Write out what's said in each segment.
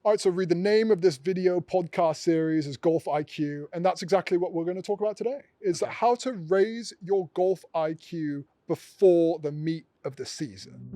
All right, so Reed, the name of this video podcast series is Golf IQ, and that's exactly what we're going to talk about today, is how to raise your golf IQ before the meat of the season.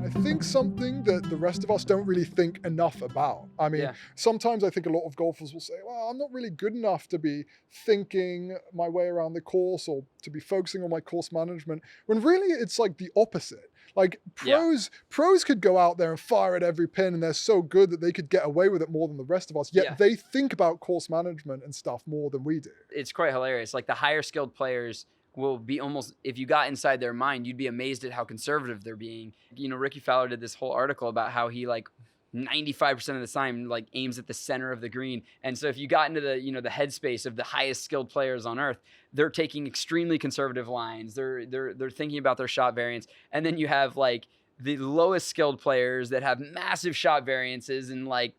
I think something that the rest of us don't really think enough about. I mean, sometimes I think a lot of golfers will say, well, I'm not really good enough to be thinking my way around the course or to be focusing on my course management, when really it's like the opposite. Like pros could go out there and fire at every pin, and they're so good that they could get away with it more than the rest of us. Yet they think about course management and stuff more than we do. It's quite hilarious. Like the higher skilled players will be almost, if you got inside their mind, you'd be amazed at how conservative they're being. You know, Ricky Fowler did this whole article about how he like 95% of the time like aims at the center of the green. And so if you got into the, you know, the headspace of the highest skilled players on earth, they're taking extremely conservative lines. They're thinking about their shot variance. And then you have like the lowest skilled players that have massive shot variances and like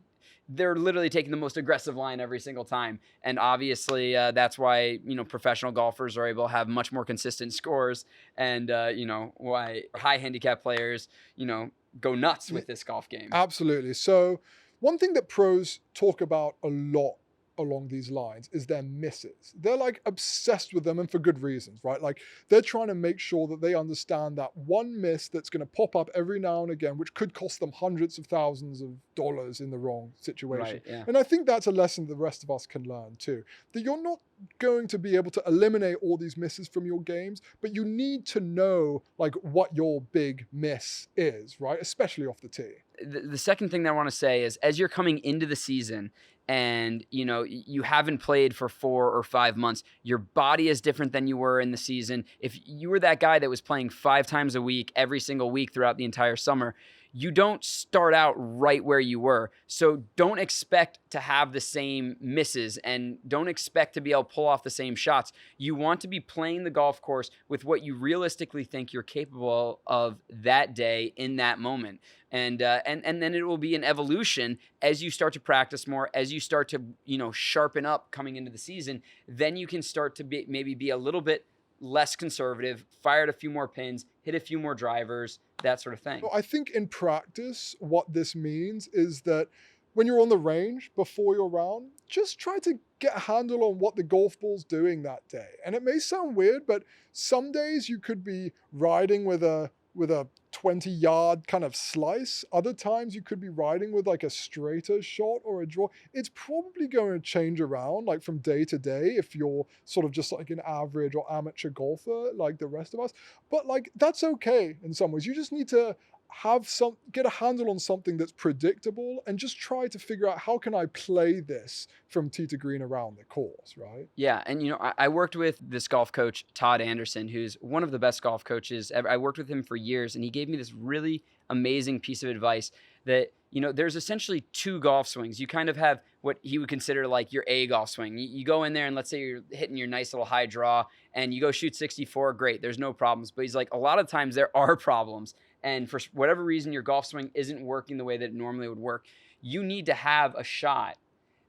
they're literally taking the most aggressive line every single time. And obviously that's why, you know, professional golfers are able to have much more consistent scores and, you know, why high handicap players, you know, go nuts with this golf game. Absolutely. So one thing that pros talk about a lot along these lines is their misses. They're like obsessed with them, and for good reasons, right? Like they're trying to make sure that they understand that one miss that's going to pop up every now and again, which could cost them hundreds of thousands of dollars in the wrong situation. Right, and I think that's a lesson the rest of us can learn too, that you're not going to be able to eliminate all these misses from your games, but you need to know like what your big miss is, right? Especially off the tee. The second thing that I want to say is, as you're coming into the season and, you know, you haven't played for 4 or 5 months, your body is different than you were in the season. If you were that guy that was playing 5 times a week, every single week throughout the entire summer, you don't start out right where you were. So don't expect to have the same misses and don't expect to be able to pull off the same shots. You want to be playing the golf course with what you realistically think you're capable of that day in that moment. And then it will be an evolution as you start to practice more, as you start to, you know, sharpen up coming into the season. Then you can start to maybe be a little bit less conservative, fire at a few more pins, hit a few more drivers, that sort of thing. Well, I think in practice, what this means is that when you're on the range before your round, just try to get a handle on what the golf ball's doing that day. And it may sound weird, but some days you could be riding with a 20-yard kind of slice. Other times you could be riding with like a straighter shot or a draw. It's probably going to change around like from day to day if you're sort of just like an average or amateur golfer like the rest of us. But like that's okay in some ways. You just need to get a handle on something that's predictable and just try to figure out how can I play this from tee to green around the course, right? Yeah, and you know, I worked with this golf coach, Todd Anderson, who's one of the best golf coaches ever. I worked with him for years, and he gave me this really amazing piece of advice that, you know, there's essentially 2 golf swings. You kind of have what he would consider like your A golf swing. You go in there and let's say you're hitting your nice little high draw and you go shoot 64, great, there's no problems. But he's like, a lot of times there are problems. And for whatever reason, your golf swing isn't working the way that it normally would work. You need to have a shot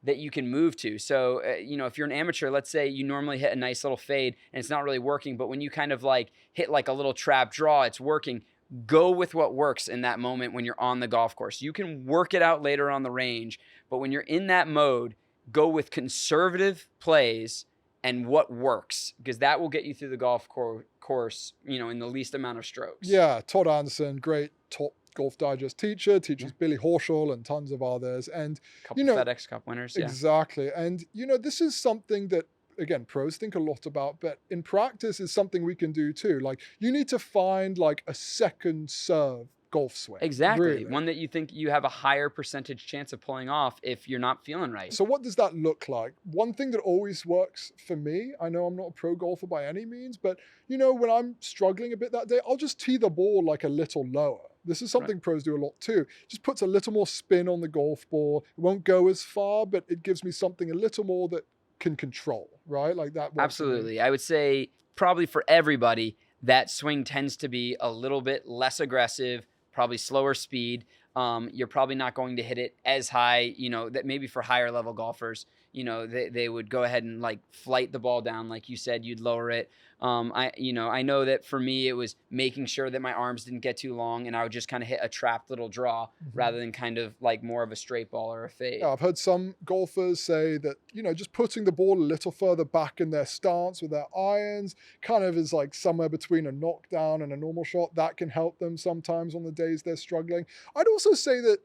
that you can move to. So, you know, if you're an amateur, let's say you normally hit a nice little fade and it's not really working, but when you kind of like hit like a little trap draw, it's working. Go with what works in that moment when you're on the golf course. You can work it out later on the range, but when you're in that mode, go with conservative plays and what works, because that will get you through the golf course, you know, in the least amount of strokes. Yeah, Todd Anderson, great top Golf Digest teacher, teaches Billy Horschel and tons of others. And, you know, FedEx Cup winners. Exactly. And, you know, this is something that, again, pros think a lot about, but in practice is something we can do too. Like you need to find like a second serve golf swing. Exactly. Really. One that you think you have a higher percentage chance of pulling off if you're not feeling right. So what does that look like? One thing that always works for me, I know I'm not a pro golfer by any means, but you know, when I'm struggling a bit that day, I'll just tee the ball like a little lower. This is something pros do a lot too. Just puts a little more spin on the golf ball. It won't go as far, but it gives me something a little more that can control, right? Like that. Absolutely. I would say probably for everybody, that swing tends to be a little bit less aggressive, probably slower speed. You're probably not going to hit it as high, you know, that maybe for higher level golfers, they would go ahead and like flight the ball down, like you said, you'd lower it. I know that for me, it was making sure that my arms didn't get too long, and I would just kind of hit a trapped little draw rather than kind of like more of a straight ball or a fade. Yeah, I've heard some golfers say that, just putting the ball a little further back in their stance with their irons kind of is like somewhere between a knockdown and a normal shot. That can help them sometimes on the days they're struggling. I'd also say that,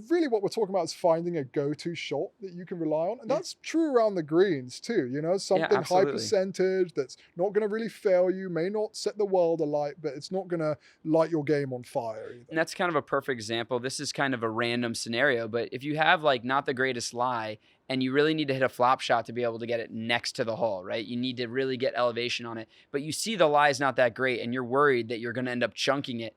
really what we're talking about is finding a go-to shot that you can rely on. And Yeah. that's true around the greens too, something high absolutely. percentage that's not going to really fail you, may not set the world alight, but it's not going to light your game on fire either. And that's kind of a perfect example. This is kind of a random scenario, but if you have like not the greatest lie and you really need to hit a flop shot to be able to get it next to the hole, right? You need to really get elevation on it, but you see the lie is not that great and you're worried that you're going to end up chunking it.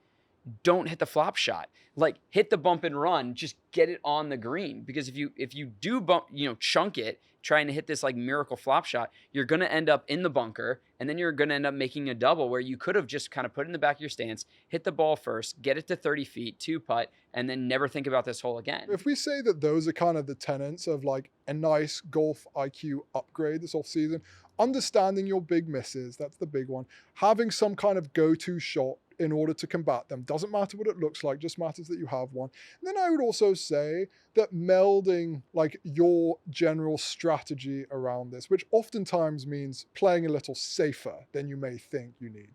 Don't hit the flop shot. Like hit the bump and run, just get it on the green. Because if you do bump, chunk it, trying to hit this like miracle flop shot, you're going to end up in the bunker, and then you're going to end up making a double where you could have just kind of put it in the back of your stance, hit the ball first, get it to 30 feet, 2-putt, and then never think about this hole again. If we say that those are kind of the tenets of like a nice golf IQ upgrade this off season, understanding your big misses, that's the big one, having some kind of go-to shot in order to combat them. Doesn't matter what it looks like, just matters that you have one. And then I would also say that melding like your general strategy around this, which oftentimes means playing a little safer than you may think you need.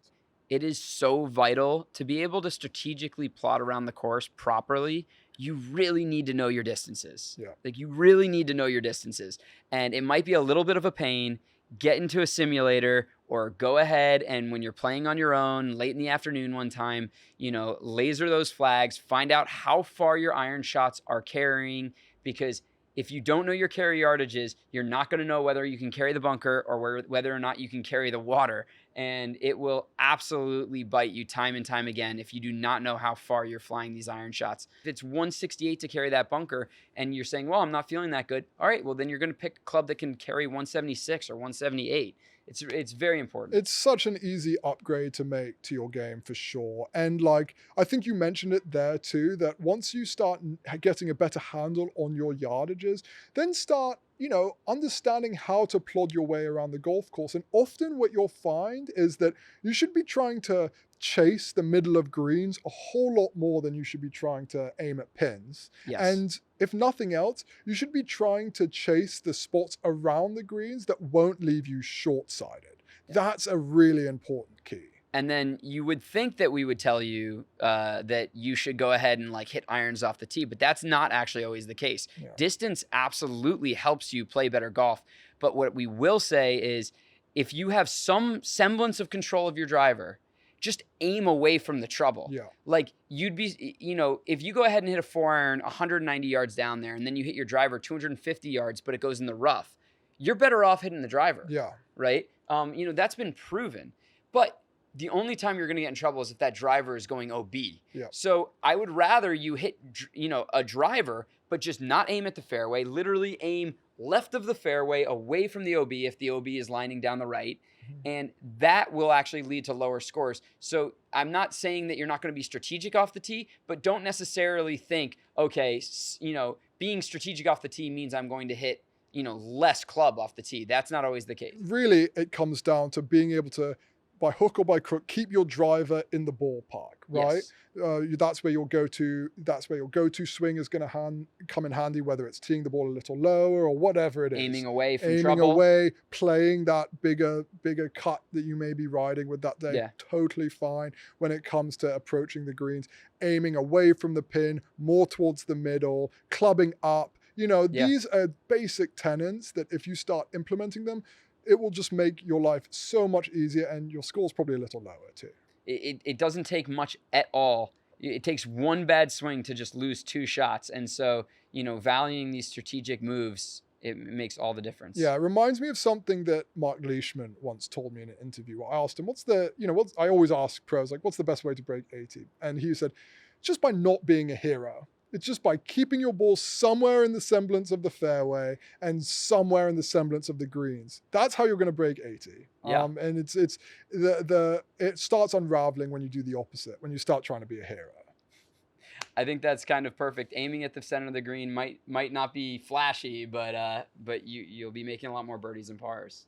It is so vital to be able to strategically plot around the course properly. You really need to know your distances. Yeah. Like you really need to know your distances. And it might be a little bit of a pain. Get into a simulator or go ahead and when you're playing on your own late in the afternoon one time, laser those flags, find out how far your iron shots are carrying, because if you don't know your carry yardages, you're not going to know whether you can carry the bunker or whether or not you can carry the water. And it will absolutely bite you time and time again if you do not know how far you're flying these iron shots. If it's 168 to carry that bunker and you're saying, well, I'm not feeling that good. All right, well, then you're going to pick a club that can carry 176 or 178. It's very important. It's such an easy upgrade to make to your game for sure. And like, I think you mentioned it there too, that once you start getting a better handle on your yardages, then start, understanding how to plod your way around the golf course. And often what you'll find is that you should be trying to chase the middle of greens a whole lot more than you should be trying to aim at pins. Yes. And if nothing else, you should be trying to chase the spots around the greens that won't leave you short-sided. Yeah. That's a really important key. And then you would think that we would tell you that you should go ahead and like hit irons off the tee, but that's not actually always the case. Yeah. Distance absolutely helps you play better golf. But what we will say is if you have some semblance of control of your driver, just aim away from the trouble. Yeah. Like you'd be, if you go ahead and hit a 4-iron 190 yards down there and then you hit your driver 250 yards, but it goes in the rough, you're better off hitting the driver. Yeah. Right? That's been proven. But the only time you're going to get in trouble is if that driver is going OB. Yeah. So I would rather you hit, a driver, but just not aim at the fairway, literally aim left of the fairway away from the OB if the OB is lining down the right. And that will actually lead to lower scores. So I'm not saying that you're not going to be strategic off the tee, but don't necessarily think, okay, being strategic off the tee means I'm going to hit, less club off the tee. That's not always the case. Really, it comes down to being able to, by hook or by crook, keep your driver in the ballpark, right? Yes. That's where your go-to swing is going to come in handy, whether it's teeing the ball a little lower or whatever it is. Aiming away from Aiming trouble. away, playing that bigger cut that you may be riding with that day. Yeah. Totally fine when it comes to approaching the greens. Aiming away from the pin, more towards the middle, clubbing up. These are basic tenets that if you start implementing them, it will just make your life so much easier and your score's probably a little lower too. It doesn't take much at all. It takes one bad swing to just lose 2 shots. And so, valuing these strategic moves, it makes all the difference. Yeah, it reminds me of something that Mark Leishman once told me in an interview. I asked him, I always ask pros, like, what's the best way to break 80? And he said, just by not being a hero. It's just by keeping your ball somewhere in the semblance of the fairway and somewhere in the semblance of the greens. That's how you're going to break 80. Yeah. And it starts unraveling when you do the opposite, when you start trying to be a hero. I think that's kind of perfect. Aiming at the center of the green might not be flashy, but you'll be making a lot more birdies and pars.